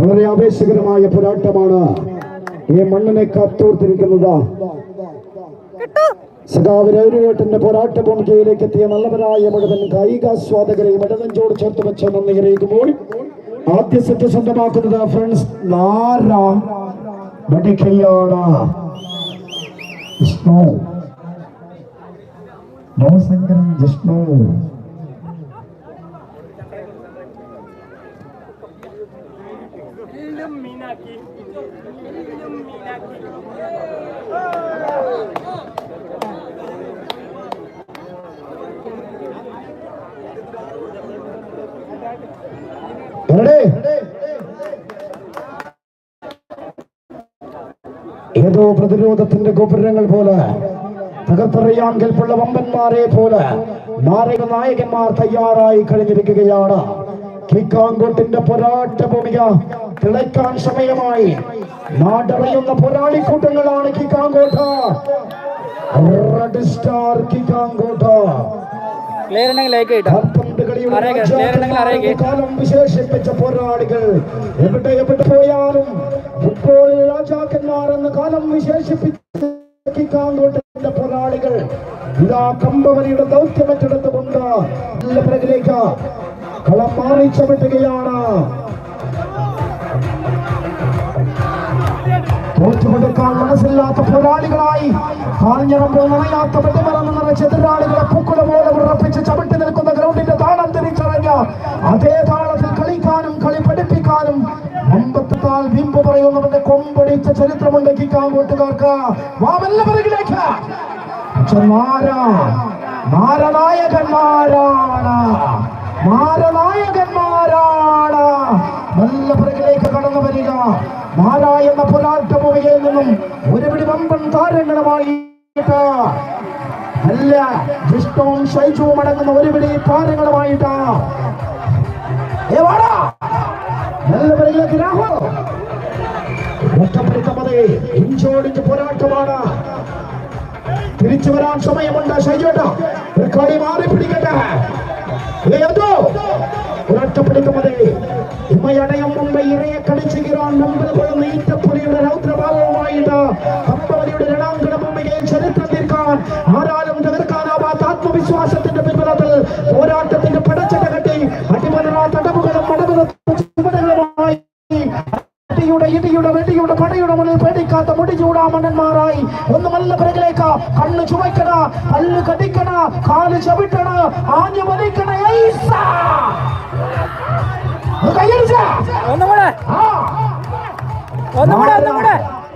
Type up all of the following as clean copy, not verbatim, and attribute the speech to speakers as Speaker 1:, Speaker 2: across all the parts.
Speaker 1: വളരെ ആവേശകരമായ പോരാട്ടമാണ് ഈ മണ്ണിനെ കാത്തോർത്തിരിക്കുന്നത്. സഖാവിന്റെ പോരാട്ട ഭൂമികയിലേക്ക് എത്തിയ നല്ലവരായ മുഴുവൻ കായികാസ്വാദകരെയും ഇടനെഞ്ചോട് ചേർത്ത് വെച്ച് നന്ദി അറിയിക്കുമ്പോൾ ആദ്യ സെറ്റ് സ്വന്തമാക്കുന്നത് ഫ്രണ്ട്സ് ജിഷ്ണു നവസങ്കരം ജിഷ്ണു ഏതോ പ്രതിരോധത്തിന്റെ ഗോപുരങ്ങൾ പോലെ തകർത്തറിയാൻ കെൽപ്പുള്ള വമ്പന്മാരെ പോലെ നായകന്മാർ തയ്യാറായി കഴിഞ്ഞിരിക്കുകയാണ്. കിക്കാങ്കോട്ടിന്റെ പോരാട്ട ഭൂമിക തിളയ്ക്കാൻ സമയമായി. നാടറിയുന്ന പോരാളിക്കൂട്ടങ്ങളാണ് കിക്കാങ്കോട്ട. റെഡ് സ്റ്റാർ കിക്കാങ്കോട്ട കാലം വിശേഷിപ്പിച്ച പോരാളികൾ എവിടെ പോയാലും ഫുട്ബോളിൽ രാജാക്കന്മാർ എന്ന കാലം വിശേഷിപ്പിച്ച കിക്കാങ്കോട്ടിന്റെ പോരാളികൾ ഇതാ കമ്പവലിയുടെ ദൗത്യം ഏറ്റെടുത്തുകൊണ്ട് നല്ല പിറകിലേക്ക് കളം മാറി ചവിട്ടുകയാണ്. തോറ്റുകൊടുക്കാൻ മനസ്സില്ലാത്ത പോരാളികളായി കാഞ്ഞിറമ്പോൾ നനയാത്ത വെടിമറന്ന് നിറച്ച എതിരാളികളെ പൂക്കുല പോലെ ഉറപ്പിച്ച് ചവിട്ടി നിൽക്കുന്ന ഗ്രൗണ്ടിന്റെ താളം തിരിച്ചറിഞ്ഞ അതേ താളത്തിൽ കളിക്കാനും കളി പഠിപ്പിക്കാനും അമ്പത്താൽ ബിംബു പറയുന്നവന്റെ കൊമ്പടിച്ച ചരിത്രമുണ്ട് കിക്കാങ്കോട്ടുകാർക്ക്. വാവല്ല പിറകിലേക്ക് മാരനായകന്മാരാണ് നല്ല പിറകിലേക്ക് കടന്നു വരിക. നാരായണ പോരാട്ട ഭൂമികയിൽ നിന്നും ഒരുപിടി വമ്പൻ താരങ്ങളുമായിട്ട് അല്ല ജിഷ്ണുവും ഷൈജുവും അടങ്ങുന്ന ഒരുപിടി താരങ്ങളുമായിട്ട് നല്ല പിറകിലേക്ക് രാഹുൽ ഒറ്റപ്പെടുത്തമതേ ഇഞ്ചോടിഞ്ച് പോരാട്ടമാണ്. തിരിച്ചു വരാൻ സമയമുണ്ട്. ഷൈജോട്ട ഒരു കളി മാറി പിടിക്കട്ടെ. ഒരൊറ്റപ്പെടുത്തുമതേ ഇമ്മയടയം മുമ്പ് ഇറയെ കളിച്ചു കീറാൻ മുമ്പിൽ കൊള്ളുന്ന ഈറ്റപ്പുലിയുടെ രൗദ്രഭാവവുമായിട്ട് കമ്പവലിയുടെ രണാങ്കണ ഭൂമികയിൽ ചരിത്രം തീർക്കാൻ ആരാലും തകർക്കാനാവാത്ത ആത്മവിശ്വാസത്തിന്റെ പിൻബലത്തിൽ പോരാട്ടത്തിന്റെ പടച്ചട്ട കെട്ടി അടിമലരാ തടവുകളും മടവുകളുമായി ഇടിയുടെ വെടിയുടെ പടയുടെ മുന്നിൽ പേടിക്കാത്ത മുടി ചൂടാമണ്ണന്മാരായി ഒന്ന് നല്ല പിറകിലേക്ക് കണ്ണ് ചുവയ്ക്കണ, പല്ല് കടിക്കണ, കാല് ചവിട്ടണ, ആഞ്ഞു വലിക്കണ.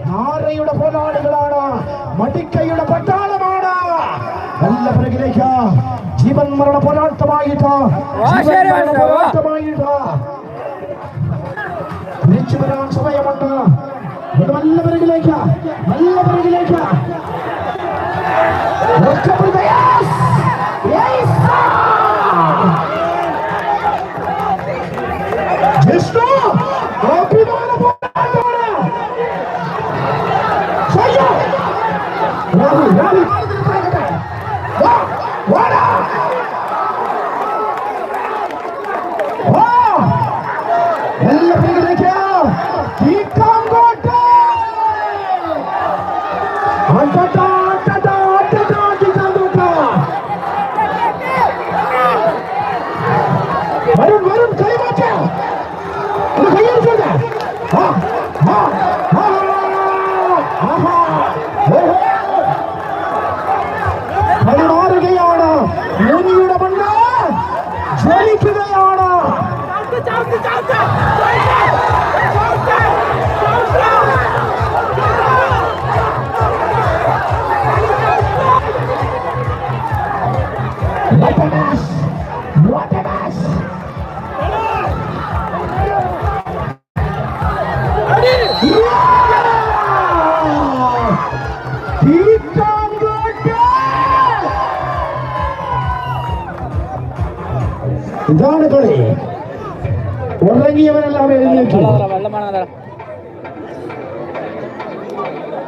Speaker 1: നാരയുടെ പോരാളികളാണ്, മടിക്കയുടെ പട്ടാളമാണ്. നല്ല പിറകിലേക്ക് ജീവൻ മരണ പോരാട്ടമായിട്ട് തിരിച്ചു വരാൻ സമയമുണ്ട്. നല്ല പിറകിലേക്ക് മാറുകയാണ്. ഭൂമിയുടെ മണ്ണ് ജ്വലിക്കുകയാണ്. ഇതാണ് കളി. ഉറങ്ങിയവനെല്ലാം എഴുന്നേൽക്കും.